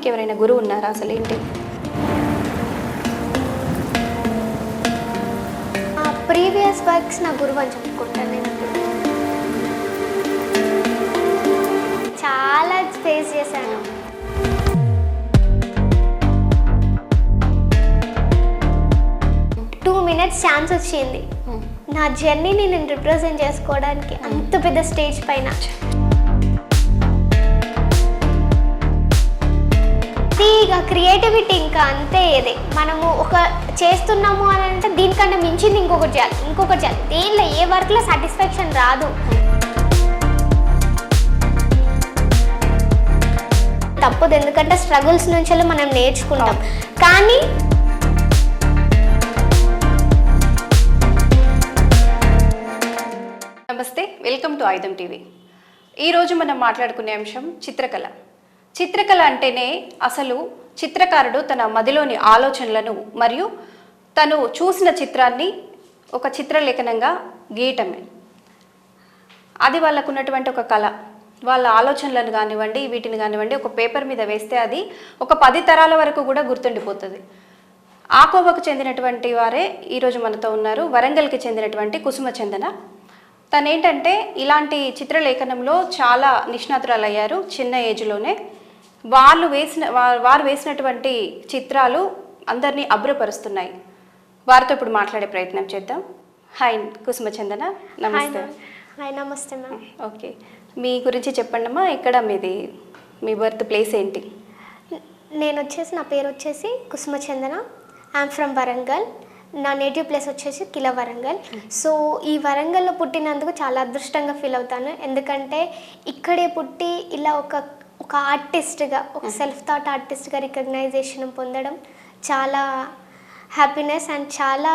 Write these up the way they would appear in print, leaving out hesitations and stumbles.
మీకు ఎవరైనా గురువు ఉన్నారా? అసలు ఏంటి? ప్రీవియస్ వర్క్స్ నా గురువు అని చెప్పుకుంటాను. నేను చాలా ఫేస్ చేశాను. ఛాన్స్ వచ్చింది నా జర్నీని నేను రిప్రజెంట్ చేసుకోవడానికి అంత పెద్ద స్టేజ్ పైన. ఇక క్రియేటివిటీ ఇంకా అంతే. ఏదే మనము ఒక చేస్తున్నాము అని అంటే దీనికంటే మించింది ఇంకొకటి చేయాలి. దేనిలో ఏ వర్క్లో సాటిస్ఫాక్షన్ రాదు. తప్పదు, ఎందుకంటే స్ట్రగుల్స్ నుంచి మనం నేర్చుకుంటాం. కానీ నమస్తే, వెల్కమ్ టు ఆయుధం టీవీ. ఈరోజు మనం మాట్లాడుకునే అంశం చిత్రకళ. చిత్రకళ అంటేనే అసలు చిత్రకారుడు తన మదిలోని ఆలోచనలను మరియు తను చూసిన చిత్రాన్ని ఒక చిత్రలేఖనంగా గీయటమే. అది వాళ్ళకు ఉన్నటువంటి ఒక కళ. వాళ్ళ ఆలోచనలను కానివ్వండి, వీటిని కానివ్వండి ఒక పేపర్ మీద వేస్తే అది ఒక 10 తరాల వరకు కూడా గుర్తుండిపోతుంది. ఆ కోవకు చెందినటువంటి వారే ఈరోజు మనతో ఉన్నారు. వరంగల్కి చెందినటువంటి కుసుమ చందన. తనేంటంటే ఇలాంటి చిత్రలేఖనంలో చాలా నిష్ణాతురాలు అయ్యారు చిన్న ఏజ్లోనే. వారు వేసినటువంటి చిత్రాలు అందరినీ అబ్బురపరుస్తున్నాయి. వారితో ఇప్పుడు మాట్లాడే ప్రయత్నం చేద్దాం. హాయ్ కుసుమ చందన, నమస్తే. హాయ్, నమస్తే మ్యామ్. ఓకే, మీ గురించి చెప్పండి అమ్మా. ఎక్కడ మీ బర్త్ ప్లేస్ ఏంటి? నా పేరు వచ్చేసి కుసుమ చందన. I'm from Warangal. నా నేటివ్ ప్లేస్ వచ్చేసి కిల వరంగల్. సో ఈ వరంగల్లో పుట్టినందుకు చాలా అదృష్టంగా ఫీల్ అవుతాను. ఎందుకంటే ఇక్కడే పుట్టి ఇలా ఒక ఆర్టిస్ట్గా, ఒక సెల్ఫ్ థాట్ ఆర్టిస్ట్గా రికగ్నైజేషన్ పొందడం చాలా హ్యాపీనెస్ అండ్ చాలా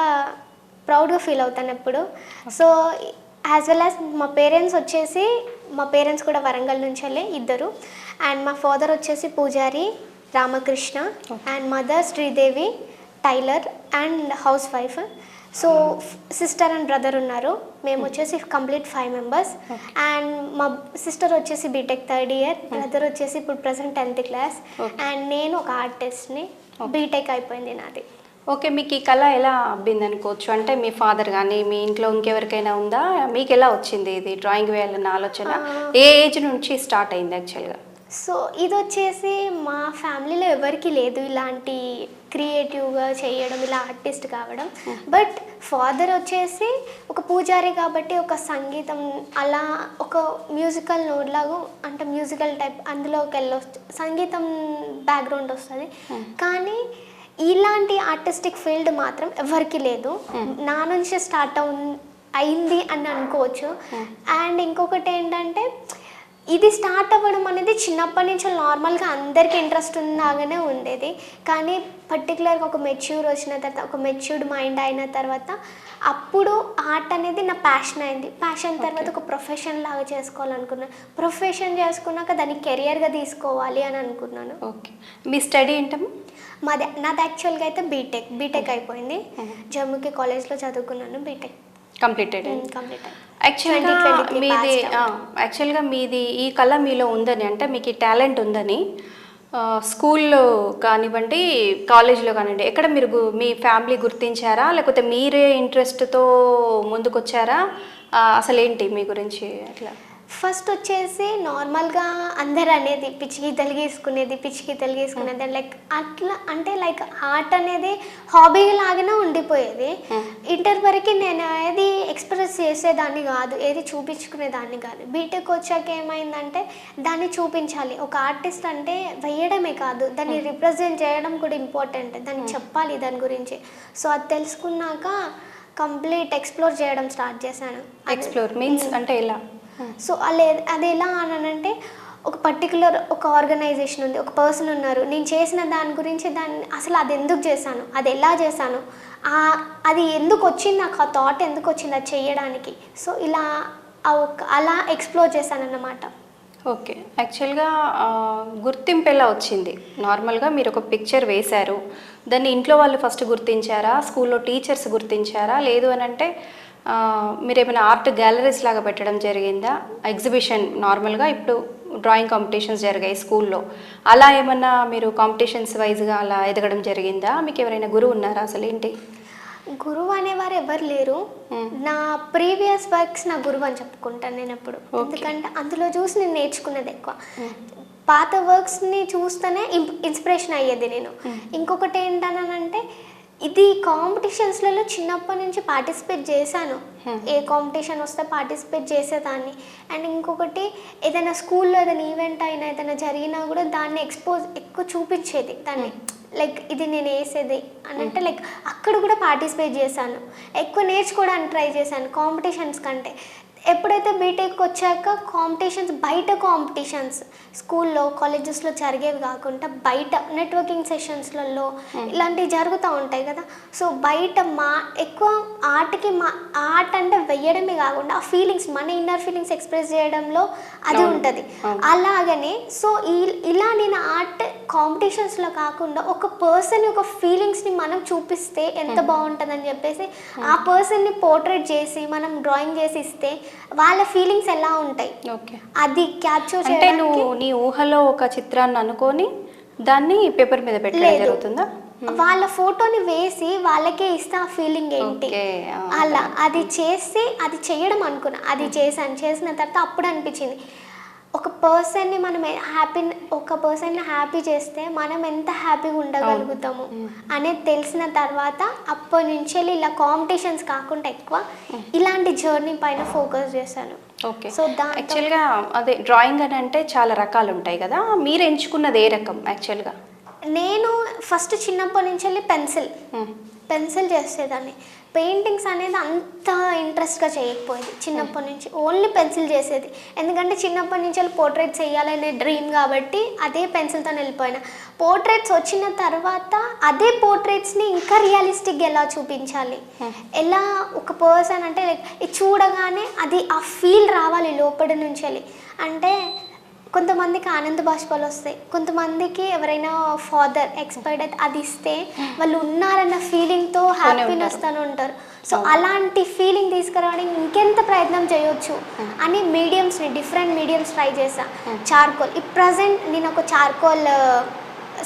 ప్రౌడ్గా ఫీల్ అవుతాను ఎప్పుడు. సో యాజ్ వెల్ యాజ్ మా పేరెంట్స్ కూడా వరంగల్ నుంచి వెళ్ళి ఇద్దరు. అండ్ మా ఫాదర్ వచ్చేసి పూజారి Ramakrishna and mother Sridevi tailor and housewife. So sister and brother ఉన్నారు. మేము వచ్చేసి కంప్లీట్ 5 మెంబర్స్. అండ్ మా సిస్టర్ వచ్చేసి బీటెక్ 3rd ఇయర్, బ్రదర్ వచ్చేసి ఇప్పుడు ప్రెసెంట్ 10th క్లాస్. అండ్ నేను ఒక ఆర్టిస్ట్ని. బీటెక్ అయిపోయింది నాది. ఓకే, మీకు ఈ కళ ఎలా అబ్బింది అనుకోవచ్చు? అంటే మీ ఫాదర్ కానీ మీ ఇంట్లో ఇంకెవరికైనా ఉందా? మీకు ఎలా వచ్చింది ఇది డ్రాయింగ్ వేయాలన్న ఆలోచన? ఏ ఏజ్ నుంచి స్టార్ట్ అయింది యాక్చువల్గా? సో ఇది వచ్చేసి మా ఫ్యామిలీలో ఎవరికి లేదు ఇలాంటి క్రియేటివ్గా చేయడం, ఇలా ఆర్టిస్ట్ కావడం. బట్ ఫాదర్ వచ్చేసి ఒక పూజారి కాబట్టి ఒక సంగీతం అలా ఒక మ్యూజికల్ నోట్ లాగా, అంటే మ్యూజికల్ టైప్ అందులోకి సంగీతం బ్యాక్గ్రౌండ్ వస్తుంది. కానీ ఇలాంటి ఆర్టిస్టిక్ ఫీల్డ్ మాత్రం ఎవరికి లేదు. నా నుంచి స్టార్ట్ అయింది అని అనుకోవచ్చు. అండ్ ఇంకొకటి ఏంటంటే ఇది స్టార్ట్ అవ్వడం అనేది చిన్నప్పటి నుంచి నార్మల్గా అందరికీ ఇంట్రెస్ట్ ఉన్నగానే ఉండేది. కానీ పర్టికులర్గా ఒక మెచ్యూర్ వచ్చిన తర్వాత, ఒక మెచ్యూర్డ్ మైండ్ అయిన తర్వాత అప్పుడు ఆర్ట్ అనేది నా ప్యాషన్ అయింది. ప్యాషన్ తర్వాత ఒక ప్రొఫెషన్ లాగా చేసుకోవాలనుకున్నాను. ప్రొఫెషన్ చేసుకున్నాక దాన్ని కెరియర్గా తీసుకోవాలి అని అనుకున్నాను. ఓకే, మీ స్టడీ ఏంటమ్మా? నాది యాక్చువల్గా అయితే బీటెక్ అయిపోయింది. జమ్ముకి కాలేజ్లో చదువుకున్నాను. BTech complete. యాక్చువల్గా మీది ఈ కళ మీలో ఉందని, అంటే మీకు ఈ టాలెంట్ ఉందని స్కూల్లో కానివ్వండి, కాలేజీలో కానివ్వండి, ఎక్కడ మీ ఫ్యామిలీ గుర్తించారా, లేకపోతే మీరే ఇంట్రెస్ట్తో ముందుకొచ్చారా? అసలు ఏంటి మీ గురించి అట్లా? ఫస్ట్ వచ్చేసి నార్మల్గా అందరు అనేది పిచ్చికి తలిగేసుకునేది లైక్ అట్లా, అంటే లైక్ ఆర్ట్ అనేది హాబీ లాగానే ఉండిపోయేది. ఇంటర్ వరకు నేను ఏది ఎక్స్ప్రెస్ చేసేదాన్ని కాదు, ఏది చూపించుకునేదాన్ని కాదు. బీటెక్ వచ్చాక ఏమైందంటే దాన్ని చూపించాలి. ఒక ఆర్టిస్ట్ అంటే వేయడమే కాదు, దాన్ని రిప్రజెంట్ చేయడం కూడా ఇంపార్టెంట్. దాన్ని చెప్పాలి దాని గురించి. సో అది తెలుసుకున్నాక కంప్లీట్ ఎక్స్ప్లోర్ చేయడం స్టార్ట్ చేశాను. ఎక్స్ప్లోర్ మీన్స్ అంటే ఎలా? సో అది ఎలా అనంటే ఒక పర్టికులర్ ఒక ఆర్గనైజేషన్ ఉంది, ఒక పర్సన్ ఉన్నారు, నేను చేసిన దాని గురించి అసలు అది ఎందుకు చేశాను, అది ఎలా చేశాను, అది ఎందుకు వచ్చింది, నాకు ఆ థాట్ ఎందుకు వచ్చింది అది చేయడానికి. సో ఇలా అలా ఎక్స్ప్లోర్ చేశాను అన్నమాట. ఓకే, యాక్చువల్గా గుర్తింపు ఎలా వచ్చింది? నార్మల్గా మీరు ఒక పిక్చర్ వేశారు, దాన్ని ఇంట్లో వాళ్ళు ఫస్ట్ గుర్తించారా, స్కూల్లో టీచర్స్ గుర్తించారా, లేదు అని అంటే మీరు ఏమైనా ఆర్ట్ గ్యాలరీస్ లాగా పెట్టడం జరిగిందా, ఎగ్జిబిషన్ నార్మల్గా ఇప్పుడు డ్రాయింగ్ కాంపిటీషన్స్ జరిగాయి స్కూల్లో. అలా ఏమన్నా మీరు కాంపిటీషన్స్ వైజ్గా అలా ఎదగడం జరిగిందా? మీకు ఎవరైనా గురువు ఉన్నారా? అసలు ఏంటి గురువు అనేవారు ఎవరు లేరు. నా ప్రీవియస్ వర్క్స్ నా గురువు అని చెప్పుకుంటాను నేను ఎప్పుడు. ఎందుకంటే అందులో చూసి నేను నేర్చుకున్నది ఎక్కువ. పాత వర్క్స్ని చూస్తేనే ఇన్స్పిరేషన్ అయ్యేది నేను. ఇంకొకటి ఏంటనంటే ఇది కాంపిటీషన్స్లలో చిన్నప్పటి నుంచి పార్టిసిపేట్ చేశాను. ఏ కాంపిటీషన్ వస్తే పార్టిసిపేట్ చేసేదాన్ని. అండ్ ఇంకొకటి ఏదైనా స్కూల్లో ఏదైనా ఈవెంట్ అయినా ఏదైనా జరిగినా కూడా దాన్ని ఎక్కువ చూపించేది దాన్ని. లైక్ ఇది నేను వేసేది అని అంటే లైక్ అక్కడ కూడా పార్టిసిపేట్ చేశాను. ఎక్కువ నేర్చుకోవడానికి ట్రై చేశాను కాంపిటీషన్స్ కంటే. ఎప్పుడైతే బీటెక్ వచ్చాక కాంపిటీషన్స్, బయట కాంపిటీషన్స్ స్కూల్లో కాలేజెస్లో జరిగేవి కాకుండా బయట నెట్వర్కింగ్ సెషన్స్లలో ఇలాంటివి జరుగుతూ ఉంటాయి కదా. సో బయట ఎక్కువ ఆర్ట్ అంటే వెయ్యడమే కాకుండా ఆ ఫీలింగ్స్, మన ఇన్నర్ ఫీలింగ్స్ ఎక్స్ప్రెస్ చేయడంలో అది ఉంటుంది. అలాగనే సో ఇలా నేను ఆర్ట్ కాంపిటీషన్స్లో కాకుండా ఒక పర్సన్ యొక్క ఫీలింగ్స్ని మనం చూపిస్తే ఎంత బాగుంటుందని చెప్పేసి ఆ పర్సన్ని పోర్ట్రేట్ చేసి మనం డ్రాయింగ్ చేసి ఇస్తే వాళ్ళ ఫీలింగ్స్ ఎలా ఉంటాయి అది క్యాప్చర్ అంటే నువ్వు నీ ఊహలో ఒక చిత్రాన్ని అనుకొని దాన్ని పేపర్ మీద పెట్టడం జరుగుతుందా? వాళ్ళ ఫోటోని వేసి వాళ్ళకే ఇస్తే ఆ ఫీలింగ్ ఏంటి అలా అది చేసి అది చేయడం అనుకున్నా. అది చేసిన తర్వాత అప్పుడు అనిపించింది ఒక పర్సన్ని మనం హ్యాపీ చేస్తే మనం ఎంత హ్యాపీగా ఉండగలుగుతాము అనేది తెలిసిన తర్వాత అప్పటి నుంచి ఇలా కాంపిటీషన్స్ కాకుండా ఎక్కువ ఇలాంటి జర్నీ పైన ఫోకస్ చేశాను. ఓకే. సో యాక్చువల్గా అదే డ్రాయింగ్ అని అంటే చాలా రకాలు ఉంటాయి కదా, మీరు ఎంచుకున్నది ఏ రకం? యాక్చువల్గా నేను ఫస్ట్ చిన్నప్పటి నుంచి పెన్సిల్ చేసేదాన్ని. పెయింటింగ్స్ అనేది అంత ఇంట్రెస్ట్గా చేయకపోయేది చిన్నప్పటి నుంచి. ఓన్లీ పెన్సిల్ చేసేది. ఎందుకంటే చిన్నప్పటి నుంచి పోర్ట్రేట్స్ వేయాలనే డ్రీమ్ కాబట్టి అదే పెన్సిల్తో వెళ్ళిపోయినా. పోర్ట్రేట్స్ వచ్చిన తర్వాత అదే పోర్ట్రేట్స్ని ఇంకా రియలిస్టిక్గా ఎలా చూపించాలి, ఎలా ఒక పర్సన్ అంటే లైక్ ఇది చూడగానే అది ఆ ఫీల్ రావాలి లోపలి నుంచి వెళ్ళి. అంటే కొంతమందికి ఆనంద బాష్పాలు వస్తాయి, కొంతమందికి ఎవరైనా ఫాదర్ ఎక్స్పైర్డ్ అయితే అది ఇస్తే వాళ్ళు ఉన్నారన్న ఫీలింగ్తో హ్యాపీనెస్ తను ఉంటారు. సో అలాంటి ఫీలింగ్ తీసుకురావడానికి ఇంకెంత ప్రయత్నం చేయొచ్చు అని డిఫరెంట్ మీడియంస్ ట్రై చేశా. చార్కోల్ ప్రజెంట్ నేను ఒక చార్కోల్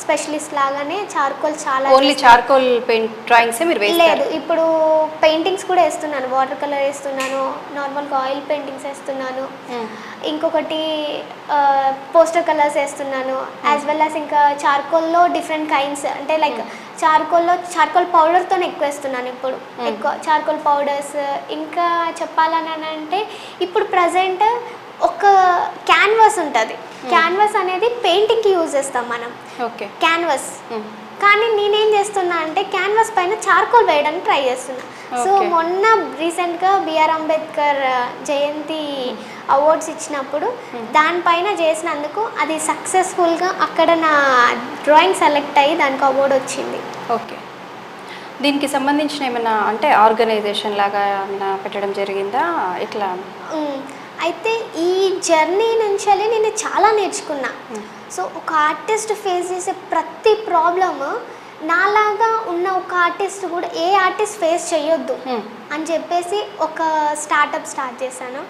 స్పెషలిస్ట్ లాగానే చార్కోల్ చాలా ఓన్లీ చార్కోల్ పెయింట్ డ్రాయింగ్స్ మీరు లేదు, ఇప్పుడు పెయింటింగ్స్ కూడా వేస్తున్నాను. వాటర్ కలర్ వేస్తున్నాను, నార్మల్గా ఆయిల్ పెయింటింగ్స్ వేస్తున్నాను, ఇంకొకటి పోస్టర్ కలర్స్ వేస్తున్నాను, యాజ్ వెల్ యాజ్ ఇంకా చార్కోల్లో డిఫరెంట్ కైండ్స్ అంటే లైక్ చార్కోల్ పౌడర్తో ఎక్కువ వేస్తున్నాను ఇప్పుడు. ఎక్కువ చార్కోల్ పౌడర్స్. ఇంకా చెప్పాలని అంటే ఇప్పుడు ప్రజెంట్ ఒక క్యాన్వాస్ ఉంటుంది. క్యాన్వాస్ అనేది పెయింటింగ్కి యూజ్ చేస్తాం మనం, క్యాన్వాస్. కానీ నేనేం చేస్తున్నా అంటే క్యాన్వాస్ పైన చార్కోల్ వేయడానికి ట్రై చేస్తున్నా. సో మొన్న రీసెంట్గా బిఆర్ అంబేద్కర్ జయంతి అవార్డ్స్ ఇచ్చినప్పుడు దానిపైన చేసినందుకు అది సక్సెస్ఫుల్గా అక్కడ నా డ్రాయింగ్ సెలెక్ట్ అయ్యి దానికి అవార్డు వచ్చింది. ఓకే. దీనికి సంబంధించిన ఏమైనా అంటే ఆర్గనైజేషన్ లాగా ఏమైనా పెట్టడం జరిగిందా ఇట్లా? అయితే ఈ జర్నీ నుంచి నేను చాలా నేర్చుకున్నా. సో ఒక ఆర్టిస్ట్ ఫేస్ చేసే ప్రతి ప్రాబ్లమ్ నాలాగా ఉన్న ఒక ఆర్టిస్ట్ కూడా ఏ ఆర్టిస్ట్ ఫేస్ చేయొద్దు అని చెప్పేసి ఒక స్టార్ట్ చేశాను.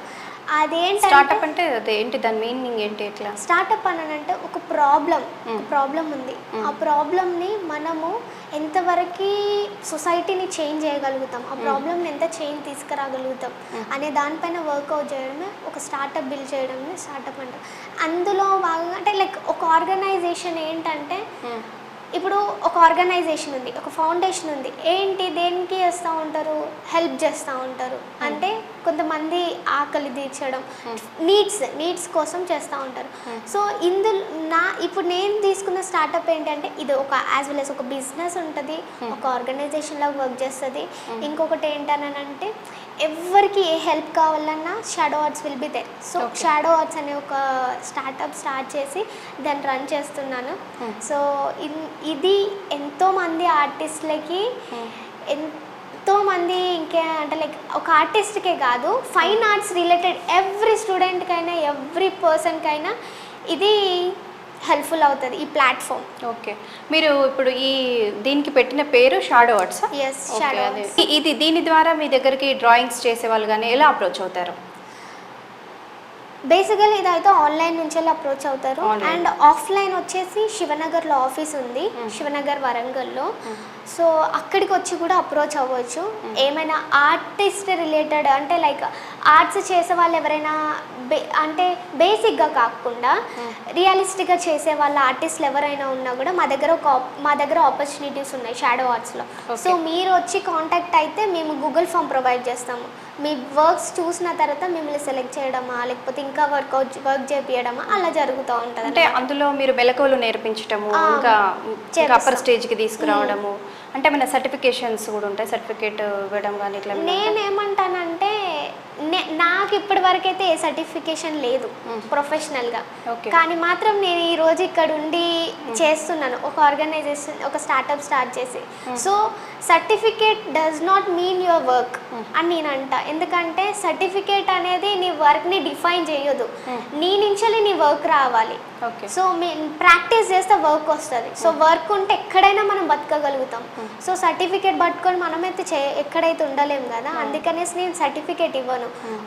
స్టార్ట్అప్ అంటే అదేంటి, దాని మీనింగ్ ఏంటి? ఎట్లా స్టార్ట్అప్ అని అంటే ఒక ప్రాబ్లం ఉంది. ఆ ప్రాబ్లమ్ని మనము ఎంతవరకు సొసైటీని చేంజ్ చేయగలుగుతాం, ఆ ప్రాబ్లమ్ని ఎంత చేంజ్ తీసుకురాగలుగుతాం అనే దానిపైన వర్కౌట్ చేయడమే ఒక స్టార్ట్అప్ బిల్డ్ చేయడమే స్టార్ట్అప్ అంటారు. అందులో భాగంగా అంటే లైక్ ఒక ఆర్గనైజేషన్ ఏంటంటే ఇప్పుడు ఒక ఆర్గనైజేషన్ ఉంది, ఒక ఫౌండేషన్ ఉంది. ఏంటి దేనికి చేస్తూ ఉంటారు? హెల్ప్ చేస్తూ ఉంటారు. అంటే కొంతమంది ఆకలి తీర్చడం, నీడ్స్ కోసం చేస్తూ ఉంటారు. సో ఇప్పుడు నేను తీసుకున్న స్టార్ట్అప్ ఏంటంటే ఇది ఒక యాజ్ వెల్ యాజ్ ఒక బిజినెస్ ఉంటుంది, ఒక ఆర్గనైజేషన్లో వర్క్ చేస్తుంది. ఇంకొకటి ఏంటనంటే ఎవరికి ఏ హెల్ప్ కావాలన్నా shadow arts will be there. So shadow arts అనే ఒక స్టార్ట్అప్ స్టార్ట్ చేసి దాన్ని రన్ చేస్తున్నాను. సో ఇది ఎంతోమంది ఆర్టిస్టులకి ఎంతోమంది ఇంకా అంటే లైక్ ఒక ఆర్టిస్ట్కే కాదు, ఫైన్ ఆర్ట్స్ రిలేటెడ్ ఎవ్రీ స్టూడెంట్కైనా ఎవ్రీ పర్సన్కైనా ఇది హెల్ప్ఫుల్ అవుతుంది ఈ ప్లాట్ఫామ్. ఓకే. మీరు ఇప్పుడు దీనికి పెట్టిన పేరు shadow arts? Yes, shadow arts. దీని ద్వారా మీ దగ్గరికి డ్రాయింగ్స్ చేసే వాళ్ళు కానీ ఎలా అప్రోచ్ అవుతారు? బేసికలీ ఇదైతే ఆన్లైన్ నుంచి అప్రోచ్ అవుతారు. Online. అండ్ ఆఫ్లైన్ వచ్చేసి శివనగర్లో ఆఫీస్ ఉంది, శివనగర్ వరంగల్లో. సో అక్కడికి వచ్చి కూడా అప్రోచ్ అవ్వచ్చు. ఏమైనా ఆర్టిస్ట్ రిలేటెడ్ అంటే లైక్ ఆర్ట్స్ చేసే వాళ్ళు ఎవరైనా అంటే బేసిక్గా కాకుండా రియలిస్టిక్గా చేసే వాళ్ళ ఆర్టిస్టులు ఎవరైనా ఉన్నా కూడా మా దగ్గర ఆపర్చునిటీస్ ఉన్నాయి షాడో ఆర్ట్స్లో. సో మీరు వచ్చి కాంటాక్ట్ అయితే మేము గూగుల్ ఫామ్ ప్రొవైడ్ చేస్తాము. మీ వర్క్స్ చూసిన తర్వాత మిమ్మల్ని సెలెక్ట్ చేయడమా లేకపోతే ఇంకా వర్క్ చేపియడమా అలా జరుగుతూ ఉంటుంది. అంటే అందులో మీరు మెలకువలు నేర్పించడము, ఇంకా అప్పర్ స్టేజ్కి తీసుకురావడము, అంటే మన సర్టిఫికేషన్స్ కూడా ఉంటాయి, సర్టిఫికేట్ ఇవ్వడం కానీ ఇట్లా. నేనేమంటానంటే నాకు ఇప్పటి వరకు అయితే ఏ సర్టిఫికేషన్ లేదు ప్రొఫెషనల్గా, కానీ మాత్రం నేను ఈరోజు ఇక్కడ ఉండి చేస్తున్నాను ఒక ఆర్గనైజేషన్, ఒక స్టార్ట్అప్ స్టార్ట్ చేసి. So certificate does not mean your work అని నేను అంట. ఎందుకంటే సర్టిఫికేట్ అనేది నీ వర్క్ని డిఫైన్ చేయదు, నీ నుంచి నీ వర్క్ రావాలి. సో ప్రాక్టీస్ చేస్తే వర్క్ వస్తుంది. సో వర్క్ ఉంటే ఎక్కడైనా మనం బతకగలుగుతాం. సో సర్టిఫికేట్ పట్టుకొని మనమైతే ఎక్కడైతే ఉండలేము కదా, అందుకనేసి నేను సర్టిఫికేట్ ఇవ్వను,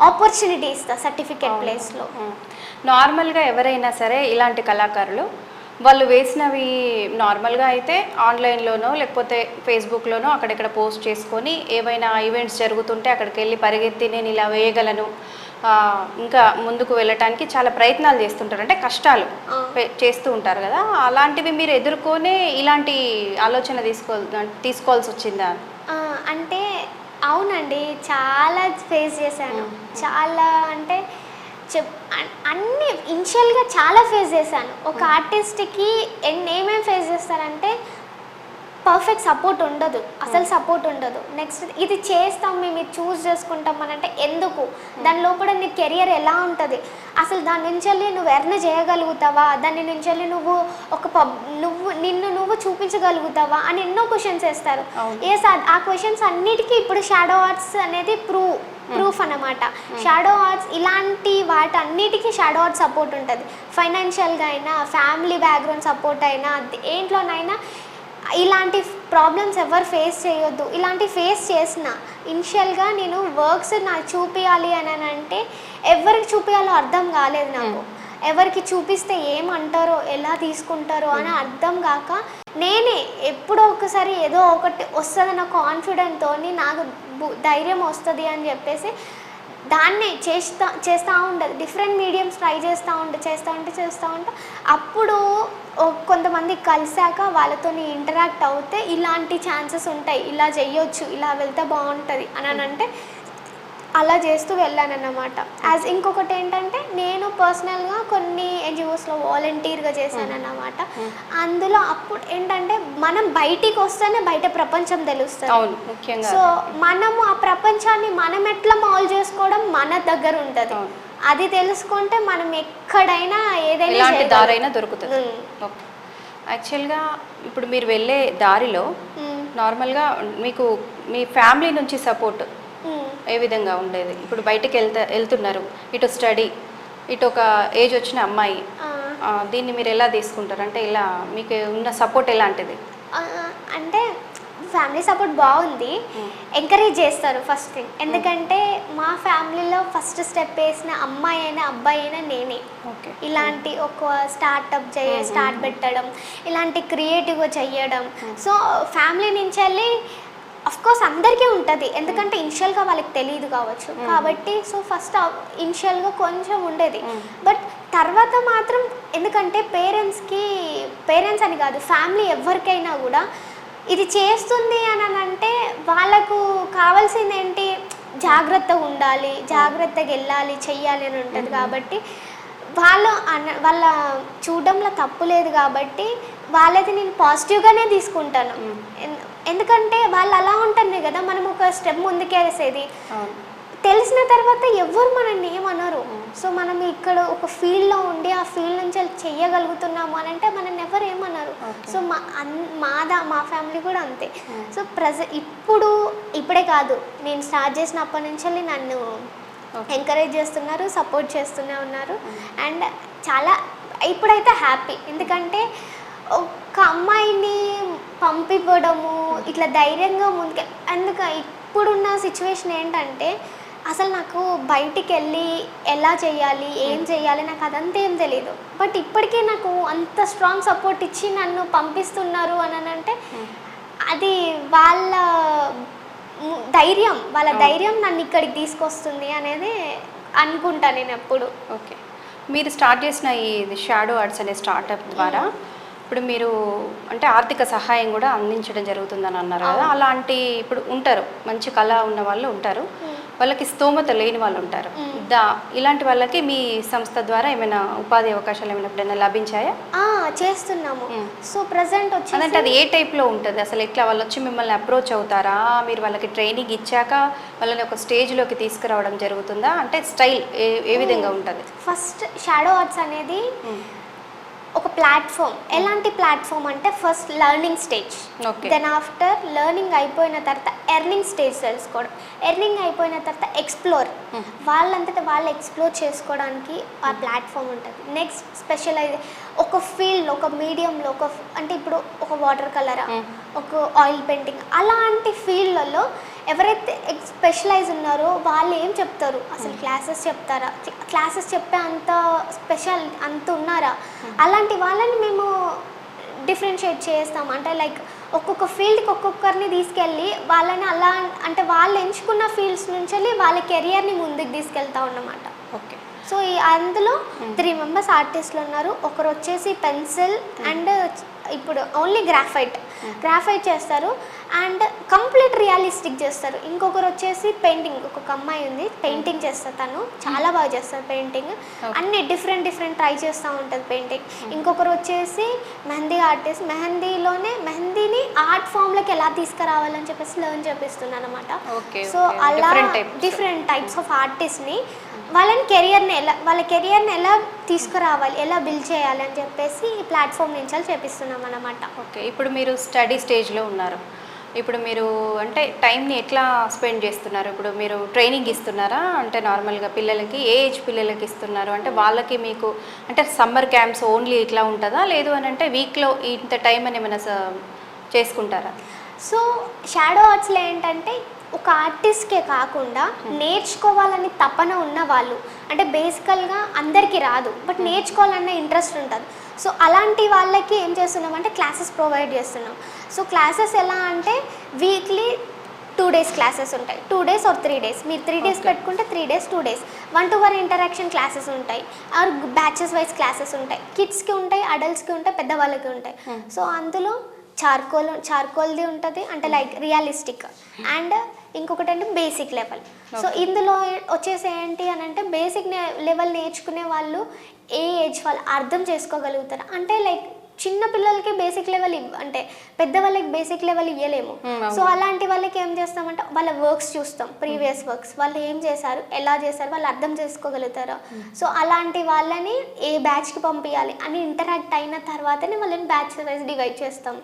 ఆపర్చునిటీ ఇస్తా సర్టిఫికేట్ ప్లేస్లో. నార్మల్గా ఎవరైనా సరే ఇలాంటి కళాకారులు వాళ్ళు వేసినవి నార్మల్గా అయితే ఆన్లైన్లోనో లేకపోతే ఫేస్బుక్లోనో అక్కడెక్కడ పోస్ట్ చేసుకొని ఏవైనా ఈవెంట్స్ జరుగుతుంటే అక్కడికి వెళ్ళి పరిగెత్తి నేను ఇలా వేయగలను, ఇంకా ముందుకు వెళ్ళటానికి చాలా ప్రయత్నాలు చేస్తుంటారు, అంటే కష్టాలు చేస్తూ ఉంటారు కదా. అలాంటివి మీరు ఎదుర్కొనే ఇలాంటి ఆలోచన తీసుకోవాల్సి వచ్చిందా? అంటే అవునండి, చాలా ఫేస్ చేశాను. చాలా అంటే అన్ని ఇనిషియల్గా చాలా ఫేస్ చేశాను. ఒక ఆర్టిస్ట్కి ఏమేమి ఫేస్ చేస్తారంటే పర్ఫెక్ట్ సపోర్ట్ ఉండదు, అసలు సపోర్ట్ ఉండదు. నెక్స్ట్ ఇది చేస్తాం మేము, ఇది చూస్ చేసుకుంటాం అని అంటే ఎందుకు, దాని లోపల నీ కెరియర్ ఎలా ఉంటుంది, అసలు దాని నుంచి నువ్వు ఎర్న్ చేయగలుగుతావా, దాని నుంచి నువ్వు నిన్ను చూపించగలుగుతావా అని ఎన్నో క్వశ్చన్స్ వేస్తారు. ఆ క్వశ్చన్స్ అన్నిటికీ ఇప్పుడు షాడో ఆర్ట్స్ అనేది ప్రూఫ్ అన్నమాట. షాడో ఆర్ట్స్ ఇలాంటి వాటన్నిటికీ షాడో ఆర్ట్స్ సపోర్ట్ ఉంటుంది. ఫైనాన్షియల్గా అయినా, ఫ్యామిలీ బ్యాక్గ్రౌండ్ సపోర్ట్ అయినా, ఏంట్లోనైనా ఇలాంటి ప్రాబ్లమ్స్ ఎవరు ఫేస్ చేయొద్దు. ఇలాంటి ఫేస్ చేసిన ఇనిషియల్గా నేను వర్క్స్ నాకు చూపించాలి అని అంటే ఎవరికి చూపించాలో అర్థం కాలేదు నాకు. ఎవరికి చూపిస్తే ఏమంటారో ఎలా తీసుకుంటారో అని అర్థం కాక నేనే ఎప్పుడో ఒకసారి ఏదో ఒకటి వస్తుందన్న కాన్ఫిడెంట్తో నాకు ధైర్యం వస్తుంది అని చెప్పేసి దాన్నే చేస్తూ ఉండదు. డిఫరెంట్ మీడియంస్ ట్రై చేస్తూ ఉంటే అప్పుడు కొంతమంది కలిసాక వాళ్ళతో ఇంటరాక్ట్ అవుతే ఇలాంటి ఛాన్సెస్ ఉంటాయి, ఇలా చెయ్యొచ్చు, ఇలా వెళ్తే బాగుంటుంది అని అంటే అలా చేస్తూ వెళ్ళానన్నమాట. ఇంకొకటి ఏంటంటే నేను పర్సనల్గా కొన్ని ఎన్జిఓస్లో వాలంటీర్గా చేశానన్నమాట. అందులో అప్పుడు ఏంటంటే మనం బయటికి వస్తేనే బయట ప్రపంచం తెలుస్తుంది. సో మనము ఆ ప్రపంచాన్ని మనం ఎట్లా మాల్ చేసుకోవడం మన దగ్గర ఉంటుంది. అది తెలుసుకుంటే మనం ఎక్కడైనా ఏదైనా దొరుకుతుంది. యాక్చువల్గా ఇప్పుడు మీరు వెళ్ళే దారిలో నార్మల్గా మీకు మీ ఫ్యామిలీ నుంచి సపోర్ట్ ఏ విధంగా ఉండేది? ఇప్పుడు బయటికి వెళ్తున్నారు, ఇటు స్టడీ, ఇటు ఒక ఏజ్ వచ్చిన అమ్మాయి, దీన్ని మీరు ఎలా తీసుకుంటారు? అంటే ఇలా మీకు ఉన్న సపోర్ట్ ఎలాంటిది? అంటే ఫ్యామిలీ సపోర్ట్ బాగుంది, ఎంకరేజ్ చేస్తారు ఫస్ట్ థింగ్. ఎందుకంటే మా ఫ్యామిలీలో ఫస్ట్ స్టెప్ వేసిన అమ్మాయి అయినా అబ్బాయి అయినా నేనే. ఇలాంటి ఒక స్టార్ట్ పెట్టడం, ఇలాంటి క్రియేటివ్గా చెయ్యడం. సో ఫ్యామిలీ నుంచి వెళ్ళి అఫ్కోర్స్ అందరికీ ఉంటుంది, ఎందుకంటే ఇనిషియల్గా వాళ్ళకి తెలియదు కావచ్చు కాబట్టి. సో ఫస్ట్ ఇనిషియల్గా కొంచెం ఉండేది, బట్ తర్వాత మాత్రం ఎందుకంటే పేరెంట్స్ అని కాదు, ఫ్యామిలీ ఎవరికైనా కూడా ఇది చేస్తుంది అని అంటే వాళ్ళకు కావాల్సింది ఏంటి, జాగ్రత్తగా ఉండాలి, జాగ్రత్తగా వెళ్ళాలి, చెయ్యాలి అని ఉంటుంది. కాబట్టి వాళ్ళ చూడడంలో తప్పు లేదు కాబట్టి వాళ్ళది నేను పాజిటివ్గానే తీసుకుంటాను. ఎందుకంటే వాళ్ళు అలా ఉంటుంది కదా, మనం ఒక స్టెప్ ముందుకేసేది తెలిసిన తర్వాత ఎవరు మనల్ని ఏమన్నారు. సో మనం ఇక్కడ ఒక ఫీల్డ్లో ఉండి ఆ ఫీల్డ్ నుంచి చెయ్యగలుగుతున్నాము అని అంటే మనల్ని ఎవరు ఏమన్నారు. సో మా ఫ్యామిలీ కూడా అంతే. సో ఇప్పుడే కాదు, నేను స్టార్ట్ చేసినప్పటి నుంచి నన్ను ఎంకరేజ్ చేస్తున్నారు, సపోర్ట్ చేస్తూనే ఉన్నారు. అండ్ చాలా ఇప్పుడైతే హ్యాపీ, ఎందుకంటే ఒక అమ్మాయిని పంపివ్వడము ఇట్లా ధైర్యంగా ముందుకే. ఇప్పుడున్న సిచ్యువేషన్ ఏంటంటే అసలు నాకు బయటికి వెళ్ళి ఎలా చేయాలి, ఏం చేయాలి నాకు అదంతా ఏం తెలియదు. బట్ ఇప్పటికీ నాకు అంత స్ట్రాంగ్ సపోర్ట్ ఇచ్చి నన్ను పంపిస్తున్నారు అని అంటే అది వాళ్ళ ధైర్యం నన్ను ఇక్కడికి తీసుకొస్తుంది అనేది అనుకుంటా నేను ఎప్పుడు. ఓకే, మీరు స్టార్ట్ చేసిన ఈ షాడో ఆర్ట్స్ అనే స్టార్టప్ ద్వారా ఇప్పుడు మీరు అంటే ఆర్థిక సహాయం కూడా అందించడం జరుగుతుందని అన్నారు కదా. అలాంటి ఇప్పుడు ఉంటారు మంచి కళ ఉన్న వాళ్ళు ఉంటారు, వాళ్ళకి స్తోమత లేని వాళ్ళు ఉంటారు. ఇలాంటి వాళ్ళకి మీ సంస్థ ద్వారా ఏమైనా ఉపాధి అవకాశాలు ఏమైనా ఎప్పుడైనా లభించాయా? చేస్తున్నాము. సో ప్రజెంట్ వచ్చి అదంటే అది ఏ టైప్లో ఉంటుంది అసలు? ఎట్లా వాళ్ళు వచ్చి మిమ్మల్ని అప్రోచ్ అవుతారా, మీరు వాళ్ళకి ట్రైనింగ్ ఇచ్చాక వాళ్ళని ఒక స్టేజ్లోకి తీసుకురావడం జరుగుతుందా? అంటే స్టైల్ ఏ విధంగా ఉంటుంది? ఫస్ట్ షాడో ఆర్ట్స్ అనేది ఒక ప్లాట్ఫామ్. ఎలాంటి ప్లాట్ఫామ్ అంటే first learning stage, then after learning అయిపోయిన తర్వాత ఎర్నింగ్ స్టేజ్ తెలుసుకోవడం, ఎర్నింగ్ అయిపోయిన తర్వాత ఎక్స్ప్లోర్, వాళ్ళంతటా వాళ్ళు ఎక్స్ప్లోర్ చేసుకోవడానికి ఆ ప్లాట్ఫామ్ ఉంటుంది. నెక్స్ట్ స్పెషలైజ్ ఒక ఫీల్డ్, ఒక మీడియంలో అంటే ఇప్పుడు ఒక వాటర్ కలరా, ఒక ఆయిల్ పెయింటింగ్, అలాంటి ఫీల్డ్లలో ఎవరైతే స్పెషలైజ్ ఉన్నారో వాళ్ళు ఏం చెప్తారు, అసలు క్లాసెస్ చెప్తారా, క్లాసెస్ చెప్పే అంత స్పెషల్ అంత ఉన్నారా, అలాంటి వాళ్ళని మేము డిఫరెన్షియేట్ చేస్తాం. అంటే లైక్ ఒక్కొక్క ఫీల్డ్కి ఒక్కొక్కరిని తీసుకెళ్ళి వాళ్ళని అలా అంటే వాళ్ళు ఎంచుకున్న ఫీల్డ్స్ నుంచి వెళ్ళి వాళ్ళ కెరియర్ని ముందుకు తీసుకెళ్తా ఉన్నమాట. ఓకే, సో అందులో 3 మెంబర్స్ ఆర్టిస్టులు ఉన్నారు. ఒకరు వచ్చేసి పెన్సిల్ అండ్ ఇప్పుడు ఓన్లీ గ్రాఫైట్ చేస్తారు అండ్ కంప్లీట్ రియలిస్టిక్ చేస్తారు. ఇంకొకరు వచ్చేసి పెయింటింగ్, ఒక అమ్మాయి ఉంది పెయింటింగ్ చేస్తారు, తను చాలా బాగా చేస్తారు పెయింటింగ్, అన్ని డిఫరెంట్ ట్రై చేస్తూ ఉంటుంది పెయింటింగ్. ఇంకొకరు వచ్చేసి మెహందీ ఆర్టిస్ట్, మెహందీని ఆర్ట్ ఫామ్లోకి ఎలా తీసుకురావాలని చెప్పేసి లెర్న్ చేపిస్తున్నాను అనమాట. సో అలా డిఫరెంట్ టైప్స్ ఆఫ్ ఆర్టిస్ట్ని వాళ్ళ కెరియర్ని ఎలా తీసుకురావాలి, ఎలా బిల్డ్ చేయాలి అని చెప్పేసి ఈ ప్లాట్ఫామ్ నుంచి చేపిస్తున్నాం అన్నమాట. ఓకే, ఇప్పుడు మీరు స్టడీ స్టేజ్లో ఉన్నారు. ఇప్పుడు మీరు అంటే టైంని ఎట్లా స్పెండ్ చేస్తున్నారు? ఇప్పుడు మీరు ట్రైనింగ్ ఇస్తున్నారా? అంటే నార్మల్గా పిల్లలకి ఏ ఏజ్ పిల్లలకి ఇస్తున్నారు? అంటే వాళ్ళకి మీకు అంటే సమ్మర్ క్యాంప్స్ ఓన్లీ ఇట్లా ఉంటుందా, లేదు అని అంటే వీక్లో ఇంత టైం అని ఏమైనా చేసుకుంటారా? సో షాడో ఆర్ట్స్లో ఏంటంటే ఒక ఆర్టిస్ట్కే కాకుండా నేర్చుకోవాలని తపన ఉన్న వాళ్ళు, అంటే బేసికల్గా అందరికీ రాదు బట్ నేర్చుకోవాలన్న ఇంట్రెస్ట్ ఉంటుంది. సో అలాంటి వాళ్ళకి ఏం చేస్తున్నామంటే క్లాసెస్ ప్రొవైడ్ చేస్తున్నాం. సో క్లాసెస్ ఎలా అంటే వీక్లీ 2 days క్లాసెస్ ఉంటాయి, 2 days or 3 days. మీరు 3 days పెట్టుకుంటే 3 days 2 days 1-to-1 interaction classes ఉంటాయి, ఆర్ బ్యాచెస్ వైజ్ క్లాసెస్ ఉంటాయి. కిడ్స్కి ఉంటాయి, అడల్ట్స్కి ఉంటాయి, పెద్దవాళ్ళకి ఉంటాయి. సో అందులో చార్కోల్ది ఉంటుంది అంటే లైక్ రియలిస్టిక్ అండ్ ఇంకొకటి అంటే బేసిక్ లెవెల్. సో ఇందులో వచ్చేసి ఏంటి అని అంటే బేసిక్ లెవెల్ నేర్చుకునే వాళ్ళు ఏ ఏజ్ వాళ్ళు అర్థం చేసుకోగలుగుతారు. అంటే లైక్ చిన్న పిల్లలకి బేసిక్ లెవెల్ అంటే పెద్దవాళ్ళకి బేసిక్ లెవెల్ ఇవ్వలేము. సో అలాంటి వాళ్ళకి ఏం చేస్తామంటే వాళ్ళ వర్క్స్ చూస్తాం, ప్రీవియస్ వర్క్స్, వాళ్ళు ఏం చేశారు, ఎలా చేశారు, వాళ్ళు అర్థం చేసుకోగలుగుతారు. సో అలాంటి వాళ్ళని ఏ బ్యాచ్కి పంపించాలి అని ఇంటరాక్ట్ అయిన తర్వాతనే వాళ్ళని బ్యాచ్ వైజ్ డివైడ్ చేస్తాం.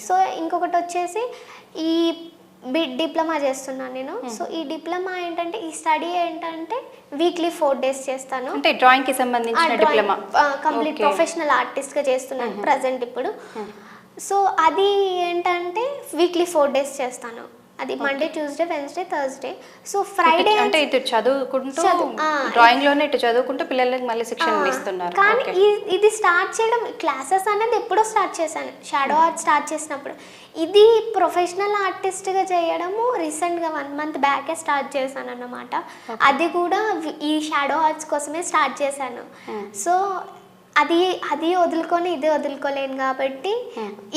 సో ఇంకొకటి వచ్చేసి ఈ డిప్లొమా చేస్తున్నాను నేను. సో ఈ డిప్లొమా ఏంటంటే ఈ స్టడీ ఏంటంటే వీక్లీ 4 days చేస్తాను. అంటే డ్రాయింగ్ కి సంబంధించిన డిప్లొమా కంప్లీట్ ప్రొఫెషనల్ ఆర్టిస్ట్ గా చేస్తున్నాను ప్రజెంట్ ఇప్పుడు. సో అది ఏంటంటే వీక్లీ 4 days చేస్తాను. అది Monday, Tuesday, Wednesday, Thursday. So Friday అంటే ఇటు చదువుకుంటూ డ్రాయింగ్ లోనే ఇటు చదువుకుంటూ పిల్లలకి మళ్ళీ శిక్షణ ఇస్తున్నారు. కానీ ఇది స్టార్ట్ చేయడం క్లాసెస్ అనేది ఎప్పుడో స్టార్ట్ చేశాను, షాడో ఆర్ట్ స్టార్ట్ చేసినప్పుడు. ఇది ప్రొఫెషనల్ ఆర్టిస్ట్గా చేయడము రీసెంట్గా 1 month బ్యాకే స్టార్ట్ చేశాను అన్నమాట. అది కూడా ఈ షాడో ఆర్ట్స్ కోసమే స్టార్ట్ చేశాను. సో అది వదులుకొని ఇది వదులుకోలేను కాబట్టి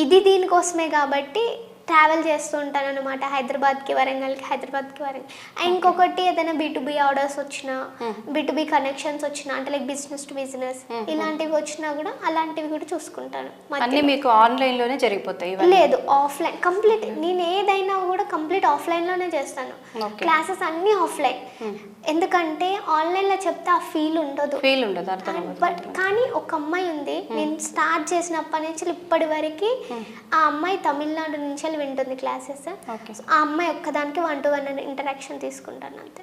ఇది దీనికోసమే కాబట్టి ట్రావెల్ చేస్తూ ఉంటాను అనమాట, హైదరాబాద్కి వరంగల్. ఇంకొకటి ఏదైనా B2B ఆర్డర్స్ వచ్చినా, B2B కనెక్షన్స్ వచ్చినా అంటే లైక్ బిజినెస్ టు బిజినెస్ ఇలాంటివి వచ్చినా కూడా అలాంటివి కూడా చూసుకుంటాను. అన్నీ మీకు ఆన్లైన్లోనే జరిగిపోతాయి? లేదు, ఆఫ్లైన్ కంప్లీట్. నేను ఏదైనా కూడా కంప్లీట్ ఆఫ్లైన్లోనే చేస్తాను. క్లాసెస్ అన్నీ ఆఫ్లైన్. ఎందుకంటే ఆన్లైన్లో చెప్తే ఆ ఫీల్ ఉండదు. బట్ కానీ ఒక అమ్మాయి ఉంది, నేను స్టార్ట్ చేసినప్పటి నుంచి ఇప్పటి వరకు ఆ అమ్మాయి తమిళనాడు నుంచి వింటుంది క్లాసెస్. ఆ అమ్మాయి ఒక్కదానికి 1-to-1 ఇంటరాక్షన్ తీసుకుంటాను అంతే.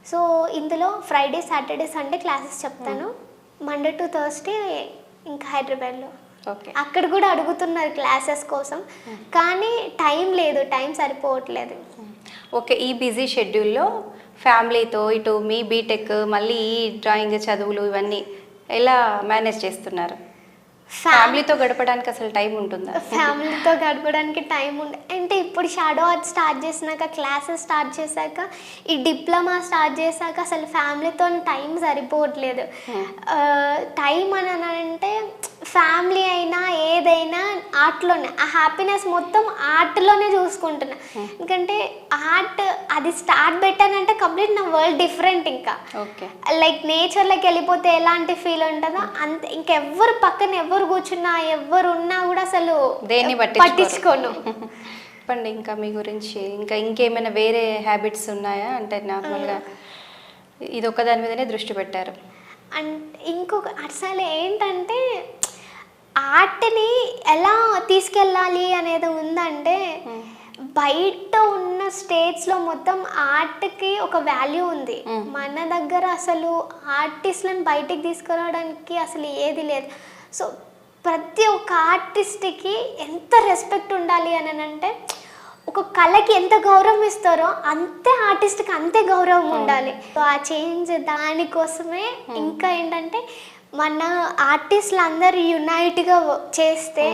సో ఇందులో ఫ్రైడే, సాటర్డే, సండే క్లాసెస్ చెప్తాను. మండే టు థర్స్డే ఇంకా హైదరాబాద్లో. అక్కడ కూడా అడుగుతున్నారు క్లాసెస్ కోసం, కానీ టైం లేదు, టైం సరిపోవట్లేదు. ఓకే, ఈ బిజీ షెడ్యూల్లో ఫ్యామిలీతో ఇటు మీ బీటెక్ మళ్ళీ ఈ డ్రాయింగ్ చదువులు ఇవన్నీ ఎలా మేనేజ్ చేస్తున్నారు? ఫ్యామిలీతో గడపడానికి అసలు టైం ఉంటుందా? ఫ్యామిలీతో గడపడానికి టైం ఉంది అంటే ఇప్పుడు షాడో ఆర్ట్ స్టార్ట్ చేసినాక, క్లాసెస్ స్టార్ట్ చేశాక, ఈ డిప్లొమా స్టార్ట్ చేశాక అసలు ఫ్యామిలీతో టైం సరిపోవట్లేదు. టైం అని అంటే ఫ్యామిలీ అయినా ఏదైనా ఆర్ట్లోనే, ఆ హ్యాపీనెస్ మొత్తం ఆర్ట్లోనే చూసుకుంటున్నా. ఎందుకంటే ఆర్ట్ అది స్టార్ట్ పెట్టానంటే కంప్లీట్ నా వరల్డ్ డిఫరెంట్. ఇంకా లైక్ నేచర్లోకి వెళ్ళిపోతే ఎలాంటి ఫీల్ ఉంటుందో అంతే. ఇంకెవ్వరు పక్కన ఎవరు కూర్చున్నా ఎవరు ఉన్నా కూడా అసలు దేన్ని పట్టించుకోను. చెప్పండి ఇంకా మీ గురించి, ఇంకా ఇంకేమైనా వేరే హ్యాబిట్స్ ఉన్నాయా? అంటే నార్మల్గా ఇది ఒక్క దాని మీదనే దృష్టి పెట్టారు. అంటే ఇంకొక అసలు ఏంటంటే ఆర్ట్ని ఎలా తీసుకెళ్ళాలి అనేది ఉందంటే బయట ఉన్న స్టేట్స్లో మొత్తం ఆర్ట్కి ఒక వాల్యూ ఉంది. మన దగ్గర అసలు ఆర్టిస్ట్లను బయటికి తీసుకురావడానికి అసలు ఏది లేదు. సో ప్రతి ఒక్క ఆర్టిస్ట్కి ఎంత రెస్పెక్ట్ ఉండాలి అని అంటే, ఒక కళకి ఎంత గౌరవం ఇస్తారో అంతే ఆర్టిస్ట్కి అంతే గౌరవం ఉండాలి. సో ఆ చేంజ్ దానికోసమే. ఇంకా ఏంటంటే మన ఆర్టిస్టులు అందరూ యూనైట్గా వర్క్ చేస్తే